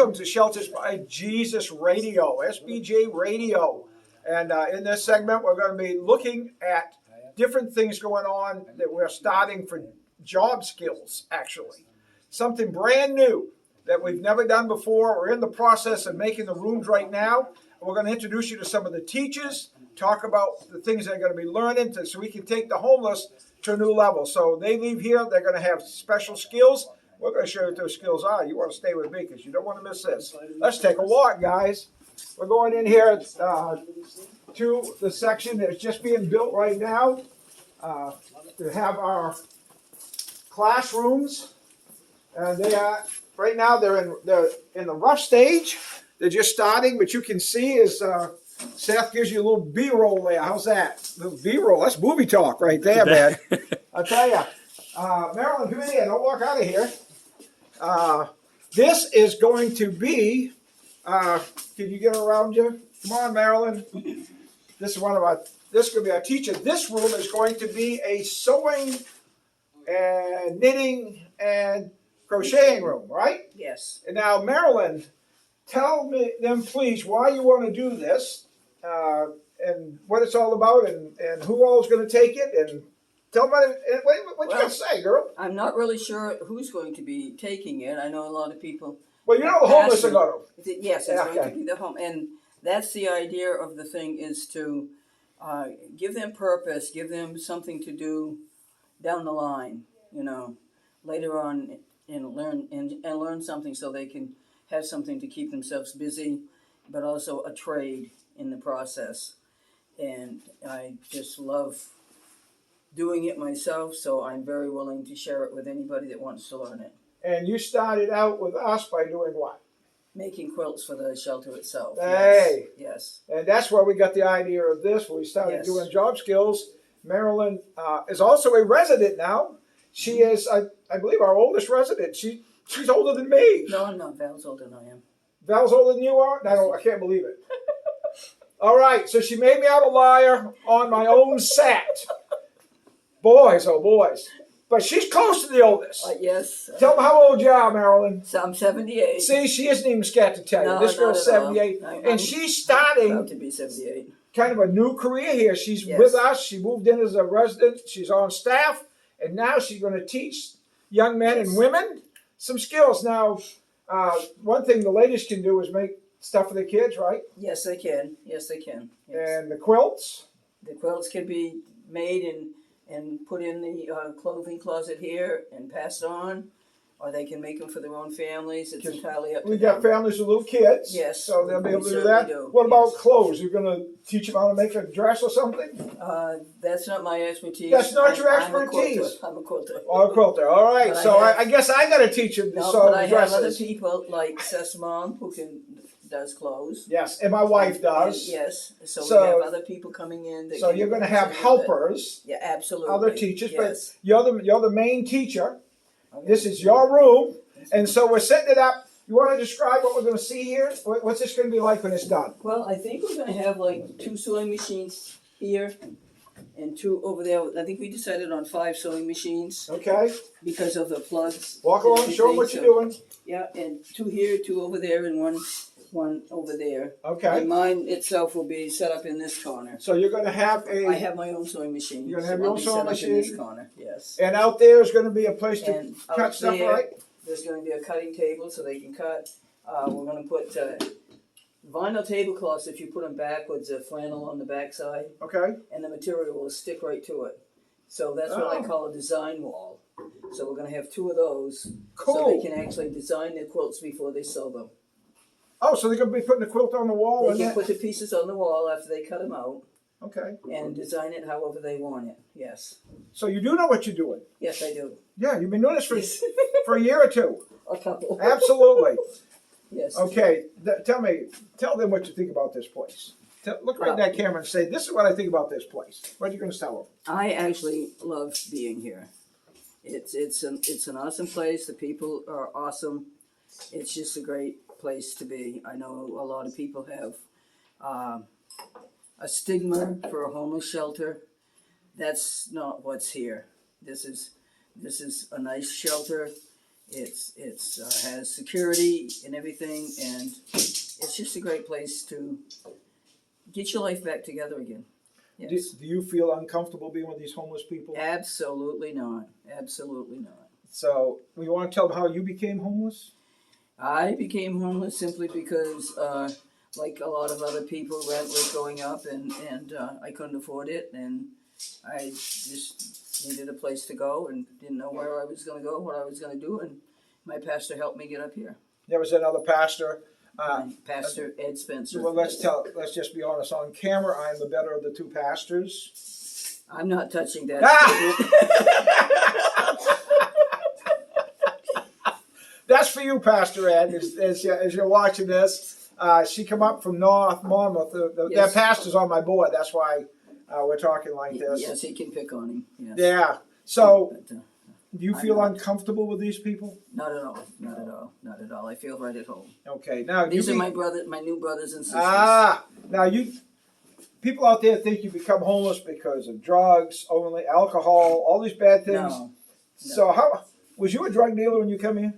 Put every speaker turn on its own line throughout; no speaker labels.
Welcome to Shelters by Jesus Radio, SBJ Radio. And in this segment, we're going to be looking at different things going on that we're starting for job skills, actually. Something brand new that we've never done before. We're in the process of making the rooms right now. We're going to introduce you to some of the teachers, talk about the things they're going to be learning so we can take the homeless to a new level. So they leave here, they're going to have special skills. We're going to show you what those skills are. You want to stay with me because you don't want to miss this. Let's take a walk, guys. We're going in here to the section that's just being built right now to have our classrooms. And they are right now. They're in the rough stage. They're just starting, but you can see as Seth gives you a little B-roll there. How's that? A little B-roll. That's movie talk right there, man. I'll tell you. Marilyn, come in here. Don't walk out of here. This is going to be, can you get around you? Come on, Marilyn. This is this is going to be our teacher. This room is going to be a sewing and knitting and crocheting room, right?
Yes.
And now, Marilyn, tell them, please, why you want to do this and what it's all about and who all is going to take it and tell me what you got to say, girl.
I'm not really sure who's going to be taking it. I know a lot of people.
Well, you know the homeless are going to.
Yes, it's going to be the home. And that's the idea of the thing, is to give them purpose, give them something to do down the line, later on, and learn something so they can have something to keep themselves busy, but also a trade in the process. And I just love doing it myself, so I'm very willing to share it with anybody that wants to learn it.
And you started out with us by doing what?
Making quilts for the shelter itself.
Hey.
Yes.
And that's where we got the idea of this, when we started doing job skills. Marilyn is also a resident now. She is, I believe, our oldest resident. She's older than me.
No, I'm not. Val's older than I am.
Val's older than you are? No, I can't believe it. All right, so she made me out a liar on my own set. Boys, oh boys. But she's close to the oldest.
Yes.
Tell them how old you are, Marilyn.
So I'm 78.
See, she isn't even scared to tell you.
No,
this girl's 78. And she's starting
about to be 78.
Kind of a new career here. She's with us. She moved in as a resident. She's on staff. And now she's going to teach young men and women some skills. Now, one thing the ladies can do is make stuff for the kids, right?
Yes, they can. Yes, they can. Yes.
And the quilts?
The quilts can be made and put in the clothing closet here and passed on, or they can make them for their own families. It's entirely up to them.
We got families with little kids.
Yes.
So they'll be able to do that. What about clothes? You're going to teach them how to make a dress or something?
That's not my expertise.
That's not your expertise?
I'm a quilter.
Oh, a quilter. All right.
But
so I guess I got to teach them to sew
but
dresses.
I have other people like Seth's mom who does clothes.
Yes, and my wife does.
And yes, so we have other people coming in.
So you're going to have helpers.
Yeah, absolutely.
Other teachers,
yes.
but you're the main teacher. Okay. This is your room, and so we're setting it up. You want to describe what we're going to see here? What's this going to be like when it's done?
Well, I think we're going to have like 2 sewing machines here and 2 over there. I think we decided on 5 sewing machines.
Okay.
Because of the plugs.
Walk along, show them what you're doing.
Yeah, and 2 here, 2 over there, and one over there.
Okay.
And mine itself will be set up in this corner.
So you're going to have
I have my own sewing machine.
You're going to have your own sewing machine?
In this corner, yes.
And out there is going to be a place to cut stuff, right?
There's going to be a cutting table so they can cut. We're going to put vinyl tablecloths. If you put them backwards, a flannel on the backside.
Okay.
And the material will stick right to it. So that's what I call a design wall. So we're going to have 2 of those.
Cool.
So they can actually design their quilts before they sew them.
Oh, so they're going to be putting the quilt on the wall?
They can put the pieces on the wall after they cut them out.
Okay.
And design it however they want it, yes.
So you do know what you're doing?
Yes, I do.
Yeah, you've been doing this for a year or 2.
A couple.
Absolutely.
Yes.
Okay, tell them what you think about this place. Look right at that camera and say, this is what I think about this place. What are you going to tell them?
I actually love being here. It's an awesome place. The people are awesome. It's just a great place to be. I know a lot of people have a stigma for a homeless shelter. That's not what's here. This is a nice shelter. It's has security and everything, and it's just a great place to get your life back together again. Yes.
Do you feel uncomfortable being with these homeless people?
Absolutely not. Absolutely not.
So, you want to tell them how you became homeless?
I became homeless simply because, like a lot of other people, rent was going up, and I couldn't afford it, and I just needed a place to go and didn't know where I was going to go, what I was going to do, and my pastor helped me get up here.
There was another pastor.
Pastor Ed Spencer.
Well, let's just be honest. On camera, I'm the better of the two pastors.
I'm not touching that.
That's for you, Pastor Ed, as you're watching this. She come up from North Monmouth. That
Yes.
pastor's on my board. That's why we're talking like this.
Yes, he can pick on him. Yes.
Yeah. So,
But,
do you feel uncomfortable with these people?
not at all. Not at all. Not at all. I feel right at home.
Okay. Now,
These are my new brothers and sisters.
Now people out there think you become homeless because of drugs, only alcohol, all these bad things.
No.
So, how was you a drug dealer when you come here?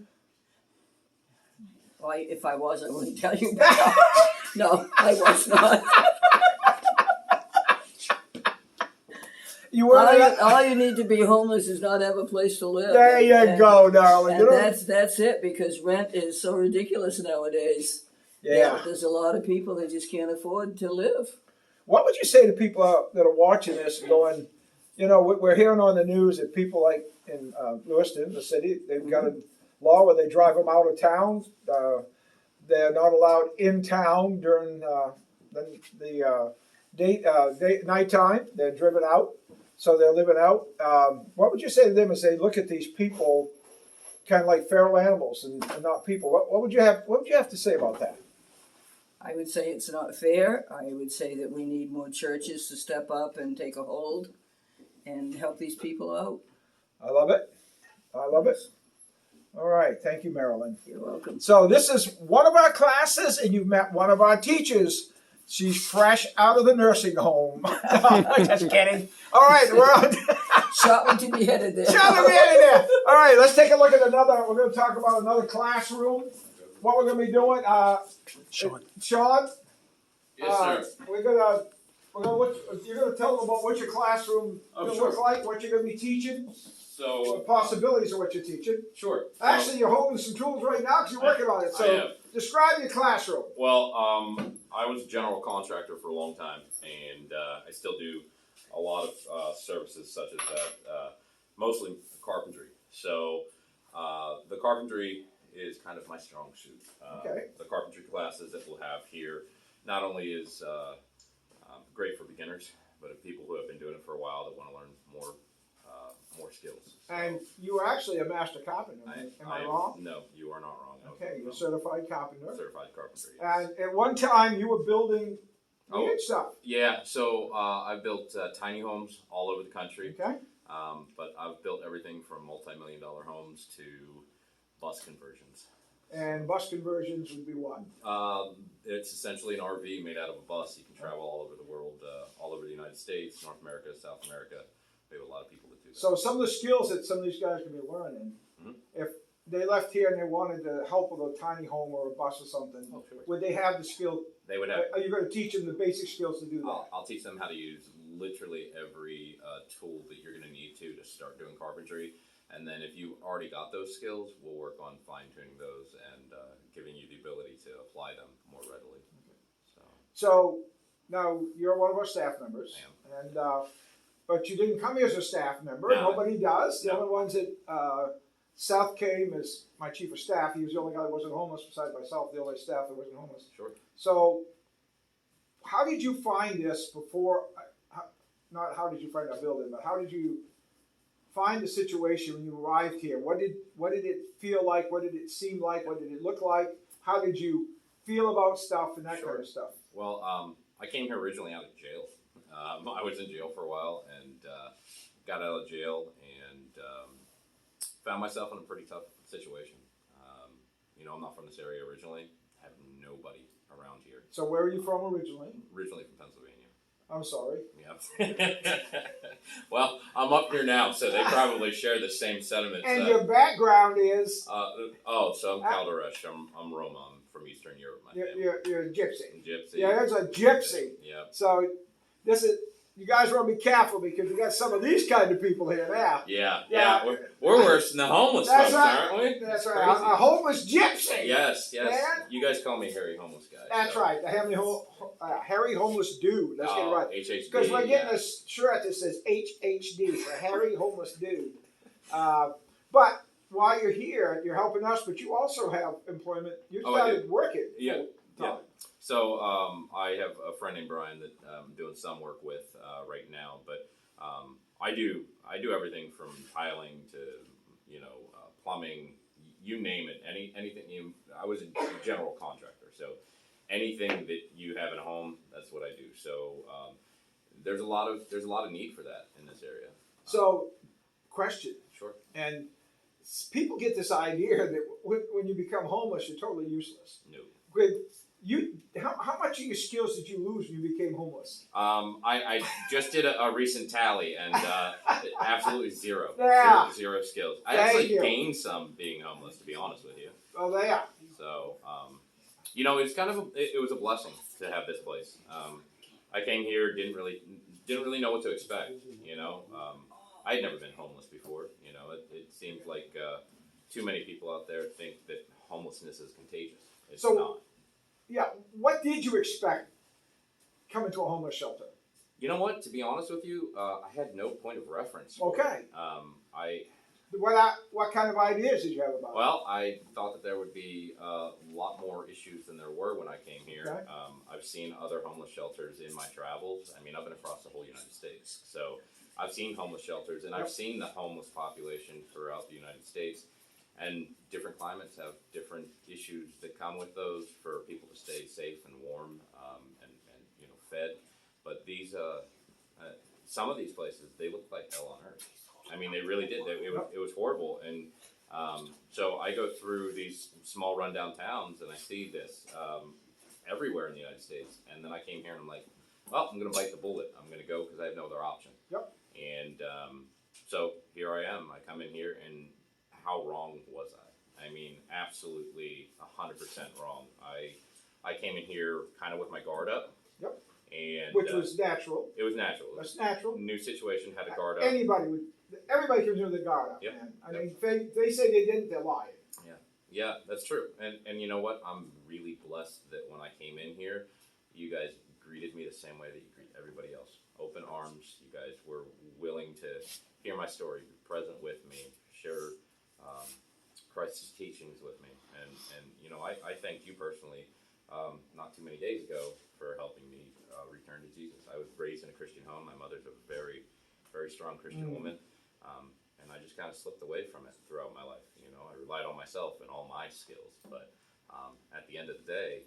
Well, if I was, I wouldn't tell you. But no, I was not.
You were.
All you need to be homeless is not have a place to live.
There you go, darling.
And
You know?
that's it, because rent is so ridiculous nowadays.
Yeah.
There's a lot of people that just can't afford to live.
What would you say to people that are watching this and going, we're hearing on the news that people like in Lewiston, the city, they've got a law where they drive them out of town. They're not allowed in town during the nighttime. They're driven out, so they're living out. What would you say to them as they look at these people, kind of like feral animals and not people? What would you have to say about that?
I would say it's not fair. I would say that we need more churches to step up and take a hold and help these people out.
I love it. All right. Thank you, Marilyn.
You're welcome.
So this is one of our classes, and you've met one of our teachers. She's fresh out of the nursing home. Just kidding. All right, we're on.
Shot me to be headed there.
Shut up, there. All right, let's take a look at another. We're going to talk about another classroom. What we're going to be doing, Sean.
Yes, sir.
We're gonna look. You're gonna tell them about what your classroom
Oh,
looks
sure.
like, what you're gonna be teaching, the
So,
possibilities of what you're teaching.
sure.
Actually, you're holding some tools right now because you're working on it.
I
So,
am.
describe your classroom.
Well, I was a general contractor for a long time, and I still do a lot of services such as that, mostly carpentry. So, the carpentry is kind of my strong suit.
Okay.
The carpentry classes that we'll have here not only is great for beginners, but if people who have been doing it for a while that want to learn more skills. So
And you are actually a master carpenter. Am I wrong?
No, you are not wrong.
Okay, you're a certified carpenter.
Certified carpenter. Yes.
And at one time, you were building weird stuff.
Yeah, so I've built tiny homes all over the country,
Okay.
but I've built everything from multi-million-dollar homes to bus conversions.
And bus conversions would be what?
It's essentially an RV made out of a bus. You can travel all over the world, all over the United States, North America, South America. We have a lot of people that do that.
So some of the skills that some of these guys can be learning, if they left here and they wanted to help with a tiny home or a bus or something,
Oh, sure.
would they have the skill?
They would have.
Are you going to teach them the basic skills to do that?
I'll teach them how to use literally every tool that you're going to need to start doing carpentry. And then if you already got those skills, we'll work on fine-tuning those and giving you the ability to apply them more readily.
So now you're one of our staff members,
I am.
and but you didn't come here as a staff member.
No.
Nobody does. The
No.
only ones that Seth came as my chief of staff. He was the only guy that wasn't homeless besides myself. The only staff that wasn't homeless.
Sure.
So how did you find this before? Not how did you find our building, but how did you find the situation when you arrived here? What did it feel like? What did it seem like? What did it look like? How did you feel about stuff and that kind of stuff?
Well, I came here originally out of jail. I was in jail for a while and got out of jail and found myself in a pretty tough situation. I'm not from this area originally. I have nobody around here.
So where are you from originally?
Originally from Pennsylvania.
I'm sorry.
Yeah. Well, I'm up here now, so they probably share the same sentiments.
And your background is
so I'm Calderesh. I'm Roma. I'm from Eastern Europe. My family.
you're a gypsy.
Gypsy.
Yeah, there's a gypsy.
Yeah.
So this is, you guys want to be careful because we got some of these kind of people here now.
Yeah.
Yeah.
We're worse than the homeless
That's
folks,
right.
aren't we?
That's
It's
right.
crazy.
A homeless gypsy.
Yes.
Man.
You guys call me hairy homeless guy.
That's
so.
right. The hairy homeless dude. Let's get it right.
HHD.
Because we're getting
yeah.
a shirt that says HHD for hairy homeless dude. But while you're here, you're helping us, but you also have employment. You
Oh, I
started working.
Yeah.
full-time.
So I have a friend named Brian that I'm doing some work with right now, but I do everything from tiling to plumbing, you name it, anything. I was a general contractor, so anything that you have in a home, that's what I do. So there's a lot of need for that in this area.
So, question.
Sure.
And people get this idea that when you become homeless, you're totally useless.
No.
How much of your skills did you lose when you became homeless?
I just did a recent tally and absolutely zero.
Yeah.
Zero skills. I
Thank
actually
you.
gained some being homeless, to be honest with you.
Oh, they are.
So, it's kind of it was a blessing to have this place. I came here, didn't really know what to expect. I had never been homeless before. It seems like too many people out there think that homelessness is contagious. It's
So-
not.
Yeah. What did you expect coming to a homeless shelter?
You know what? To be honest with you, I had no point of reference. for it.
Okay.
I
What kind of ideas did you have about it?
Well, I thought that there would be a lot more issues than there were when I came here.
Okay.
I've seen other homeless shelters in my travels. I mean, I've been across the whole United States. So I've seen homeless shelters and I've
Yep.
seen the homeless population throughout the United States. And different climates have different issues that come with those for people to stay safe and warm and fed. But these, some of these places, they look like hell on earth. I mean, they really did. It was horrible. And so I go through these small rundown towns and I see this everywhere in the United States. And then I came here and I'm like, well, I'm going to bite the bullet. I'm going to go because I have no other option.
Yep.
And so here I am. I come in here and how wrong was I? I mean, absolutely 100% wrong. I came in here kind of with my guard up.
Yep.
And
Which was natural.
it was natural.
That's natural.
New situation, had a guard up.
Everybody comes in with a guard up,
Yep.
man. I mean, they say they didn't, they're lying.
Yeah, that's true. And you know what? I'm really blessed that when I came in here, you guys greeted me the same way that you greet everybody else. Open arms. You guys were willing to hear my story, be present with me, share Christ's teachings with me. And I thank you personally, not too many days ago, for helping me return to Jesus. I was raised in a Christian home. My mother's a very, very strong Christian woman. And I just kind of slipped away from it throughout my life. I relied on myself and all my skills. But at the end of the day,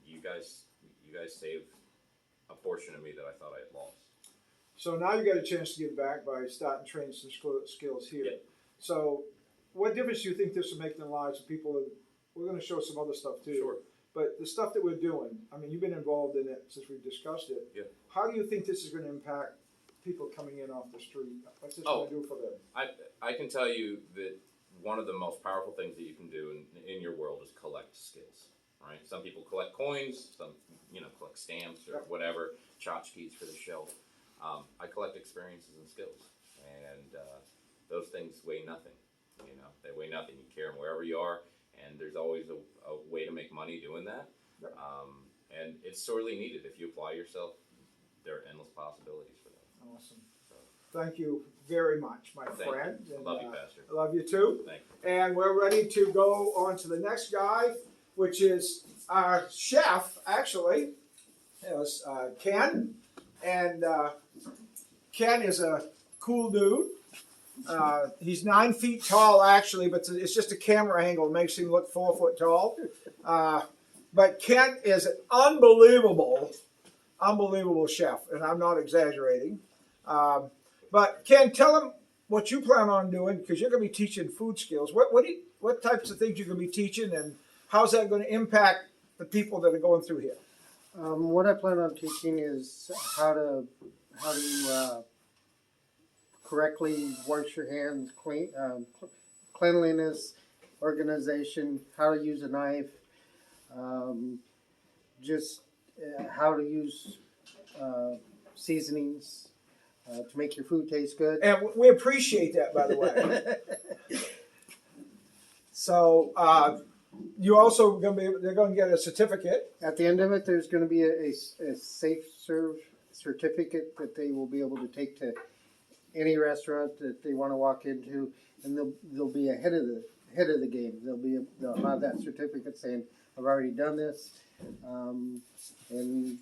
you guys saved a portion of me that I thought I had lost.
So now you got a chance to give back by starting training some skills here.
Yep.
So what difference do you think this will make in the lives of people? We're going to show some other stuff too.
Sure.
But the stuff that we're doing, I mean, you've been involved in it since we've discussed it.
Yeah.
How do you think this is going to impact people coming in off the street? What's this
Oh.
going to do for them?
I can tell you that one of the most powerful things that you can do in your world is collect skills. Right? Some people collect coins, some collect stamps or
Yep.
whatever, tchotchkes for the shelf. I collect experiences and skills, and those things weigh nothing. They weigh nothing. You carry them wherever you are, and there's always a way to make money doing that.
Yep.
And it's sorely needed. If you apply yourself, there are endless possibilities for that.
Awesome. Thank you very much, my
Thank you.
friend.
I love you, Pastor.
I love you too.
Thank you.
And we're ready to go on to the next guy, which is our chef, actually. Is Ken. And Ken is a cool dude. He's 9 feet tall, actually, but it's just a camera angle that makes him look 4 foot tall. But Ken is an unbelievable chef, and I'm not exaggerating. But Ken, tell him what you plan on doing, because you're going to be teaching food skills. What types of things you're going to be teaching, and how's that going to impact the people that are going through here?
What I plan on teaching is how to correctly wash your hands, cleanliness, organization, how to use a knife, just how to use seasonings to make your food taste good.
And we appreciate that, by the way. So you also going to be, they're going to get a certificate.
At the end of it, there's going to be a safe serve certificate that they will be able to take to any restaurant that they want to walk into, and they'll be ahead of the game. They'll have that certificate saying, "I've already done this," and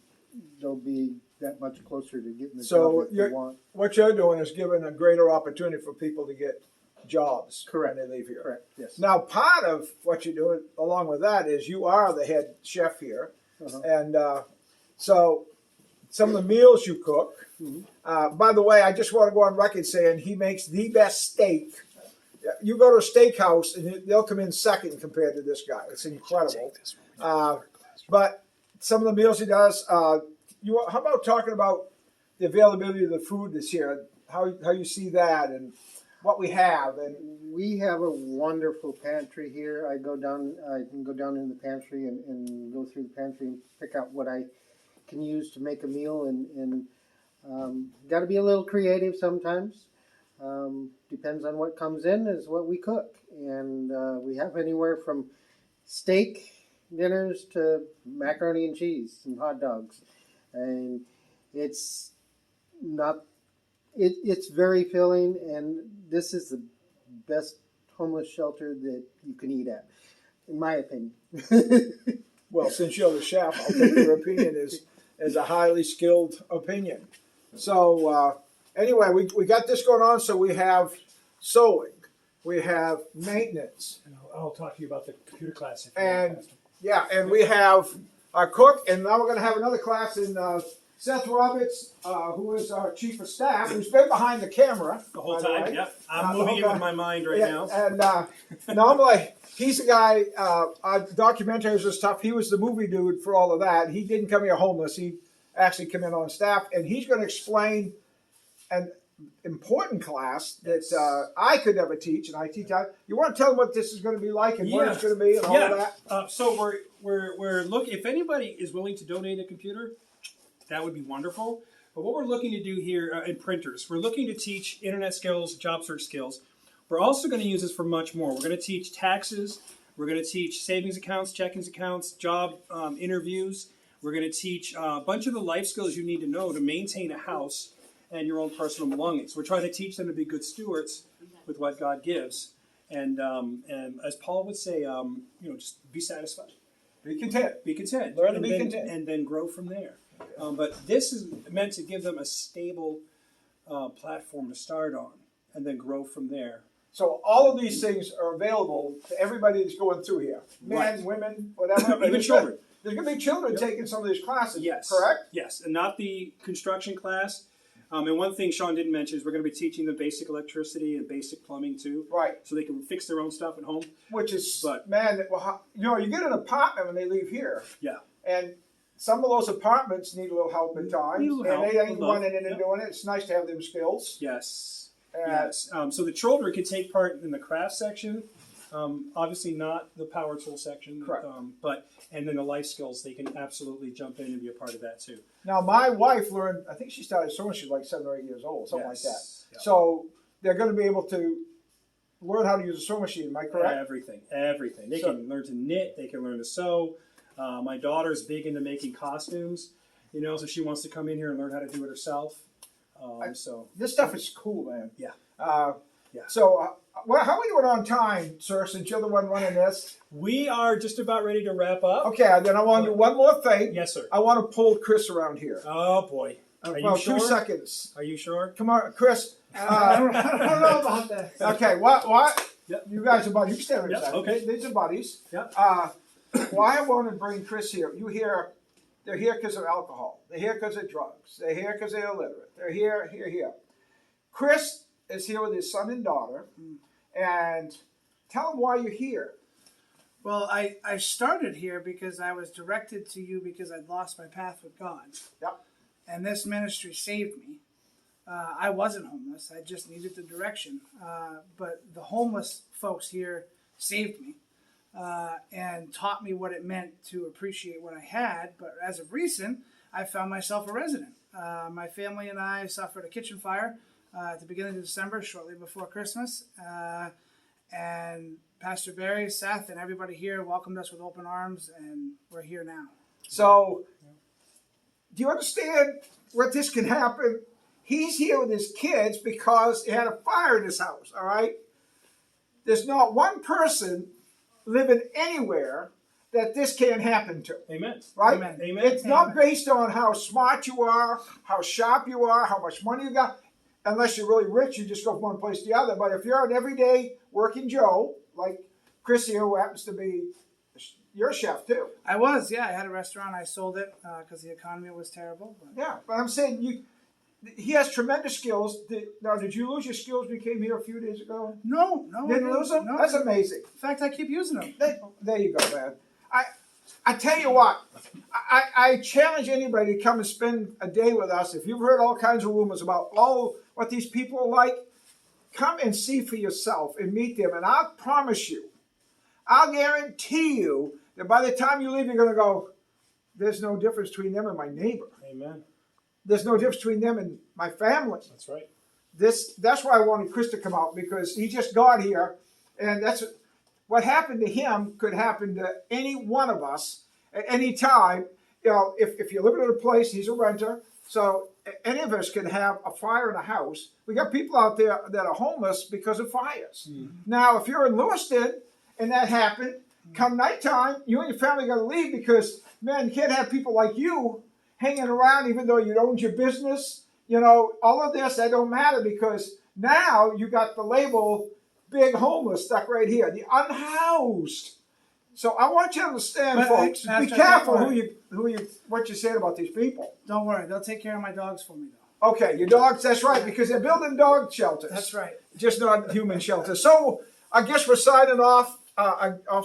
they'll be that much closer to getting the
So
job that they want.
what you're doing is giving a greater opportunity for people to get jobs
Correct.
when they leave here.
Correct. Yes.
Now, part of what you're doing along with that is you are the head chef here,
Uh-huh.
and so some of the meals you cook.
Mhm.
By the way, I just want to go on record saying he makes the best steak. You go to a steakhouse and they'll come in second compared to this guy. It's incredible. But some of the meals he does. How about talking about the availability of the food this year? How you see that and what we have and
We have a wonderful pantry here. I can go down in the pantry and go through the pantry and pick out what I can use to make a meal, and got to be a little creative sometimes. Depends on what comes in is what we cook, and we have anywhere from steak dinners to macaroni and cheese and hot dogs, and it's not. It's very filling, and this is the best homeless shelter that you can eat at, in my opinion.
well, since you're the chef, I'll take your opinion as a highly skilled opinion. So anyway, we got this going on. So we have sewing, we have maintenance,
And I'll talk to you about the computer class. If you
And-
want, Pastor.
yeah, and we have our cook, and now we're going to have another class in Seth Roberts, who is our chief of staff, who's been behind the camera
The whole
by the
time,
way.
yeah. I'm moving it
okay.
with my mind right
Yeah,
now.
and normally he's the guy. Our documentaries and stuff. He was the movie dude for all of that. He didn't come here homeless. He actually came in on staff, and he's going to explain an important class that I could never teach, and I teach. You want to tell them what this is going to be like and what it's
Yeah.
going to be and all of
Yeah.
that.
So we're looking. If anybody is willing to donate a computer, that would be wonderful. But what we're looking to do here in printers, we're looking to teach internet skills, job search skills. We're also going to use this for much more. We're going to teach taxes. We're going to teach savings accounts, checkings accounts, job interviews. We're going to teach a bunch of the life skills you need to know to maintain a house and your own personal belongings. We're trying to teach them to be good stewards with what God gives. And as Paul would say, just be satisfied.
Be content.
Be content.
Learn to
and
be
then,
content.
And then grow from there. But this is meant to give them a stable platform to start on and then grow from there.
So all of these things are available to everybody that's going through here, men,
Right.
women, whatever.
Even children.
There's going to be children
Yep.
taking some of these classes.
Yes.
Correct.
Yes, and not the construction class. And one thing Sean didn't mention is we're going to be teaching them basic electricity and basic plumbing too,
Right.
so they can fix their own stuff at home.
Which is,
But-
man, you get an apartment when they leave here.
Yeah.
And some of those apartments need a little help at times.
Need a little
and
help,
they ain't
a little love.
running in and
Yep.
doing it. It's nice to have them skills.
Yes.
And
Yes. So the children can take part in the craft section. Obviously not the power tool section.
Correct.
And then the life skills, they can absolutely jump in and be a part of that too.
Now, my wife learned, I think she started sewing, she was like 7 or 8 years old, something like that.
Yes. Yeah.
So they're going to be able to learn how to use a sewing machine. Am I correct?
Everything. They
So-
can learn to knit. They can learn to sew. My daughter's big into making costumes, so she wants to come in here and learn how to do it herself. So
This stuff is cool, man.
Yeah. Yeah.
So, how are we doing on time, sir, since you're the one running this?
we are just about ready to wrap up.
Okay, then I want to do one more thing.
Yes, sir.
I want to pull Chris around here.
Oh boy. Are you sure?
2 seconds.
Are you sure?
Come on, Chris.
I don't know about that.
Okay, what?
Yep.
You guys are buddies. You can stand
Yep,
beside
okay.
me. These are buddies.
Yep.
Why I want to bring Chris here? They're here because of alcohol. They're here because of drugs. They're here because they're illiterate. They're here. Chris is here with his son and daughter, and tell them why you're here.
Well, I started here because I was directed to you because I'd lost my path with God.
Yep.
And this ministry saved me. I wasn't homeless. I just needed the direction. But the homeless folks here saved me and taught me what it meant to appreciate what I had. But as of recent, I found myself a resident. My family and I suffered a kitchen fire at the beginning of December, shortly before Christmas. And Pastor Barry, Seth, and everybody here welcomed us with open arms, and we're here now.
So, do you understand what this can happen? He's here with his kids because he had a fire in his house, all right? There's not one person living anywhere that this can't happen to,
Amen.
right?
Amen.
Amen.
It's not based on how smart you are, how sharp you are, how much money you got. Unless you're really rich, you just go from one place to the other. But if you're an everyday working Joe, like Chris here, who happens to be your chef too.
I was, yeah. I had a restaurant. I sold it because the economy was terrible. But
Yeah, but I'm saying he has tremendous skills. Now, did you lose your skills when you came here a few days ago?
no, I
Didn't lose them?
No,
That's amazing.
In fact, I keep using them.
There you go, man. I tell you what, I challenge anybody to come and spend a day with us. If you've heard all kinds of rumors about what these people are like, come and see for yourself and meet them. And I'll promise you, I'll guarantee you that by the time you leave, you're going to go, there's no difference between them and my neighbor.
Amen.
There's no difference between them and my family.
That's right.
That's why I wanted Chris to come out, because he just got here, and that's what happened to him could happen to any one of us at any time. You know, if you're living in a place, he's a renter, so any of us can have a fire in a house. We got people out there that are homeless because of fires. Now, if you're in Lewiston and that happened, come nighttime, you and your family got to leave because, man, you can't have people like you hanging around even though you owned your business. You know, all of this, that don't matter because now you got the label big homeless stuck right here, the unhoused. So I want you to understand,
But,
folks, be
Pastor,
careful
don't worry.
what you're saying about these people.
Don't worry, they'll take care of my dogs for me, though.
Okay, your dogs, that's right, because they're building dog shelters.
That's right.
Just not human shelters. So I guess we're signing off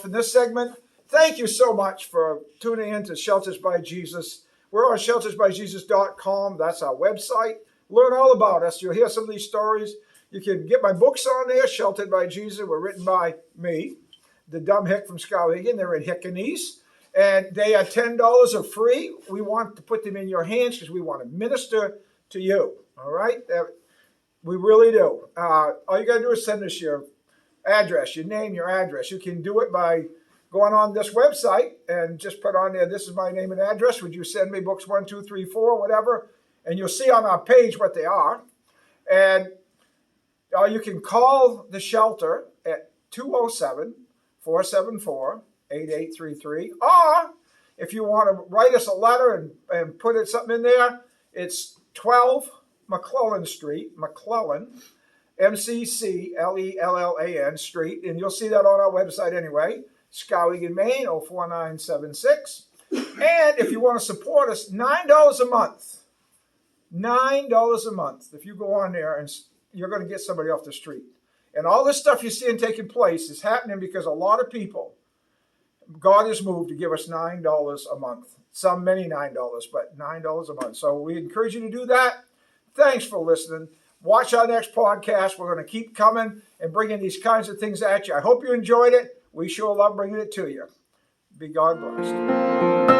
in this segment. Thank you so much for tuning in to Shelters by Jesus. We're on sheltersbyjesus.com. That's our website. Learn all about us. You'll hear some of these stories. You can get my books on there, Sheltered by Jesus. Were written by me, the dumb hick from Skowhegan. They're in Hickanese. And they are $10 or free. We want to put them in your hands because we want to minister to you. All right? We really do. All you got to do is send us your address, your name, your address. You can do it by going on this website and just put on there, this is my name and address. Would you send me books 1, 2, 3, 4, whatever? And you'll see on our page what they are. And you can call the shelter at 207-474-8833. Or if you want to write us a letter and put something in there, it's 12 McClellan Street, McClellan, McClellan Street. And you'll see that on our website anyway. Skowhegan, Maine, 04976. And if you want to support us, $9 a month. $9 a month. If you go on there, and you're going to get somebody off the street. And all this stuff you're seeing taking place is happening because a lot of people, God has moved to give us $9 a month. Some, many $9, but $9 a month. So we encourage you to do that. Thanks for listening. Watch our next podcast. We're going to keep coming and bringing these kinds of things at you. I hope you enjoyed it. We sure love bringing it to you. Be God blessed.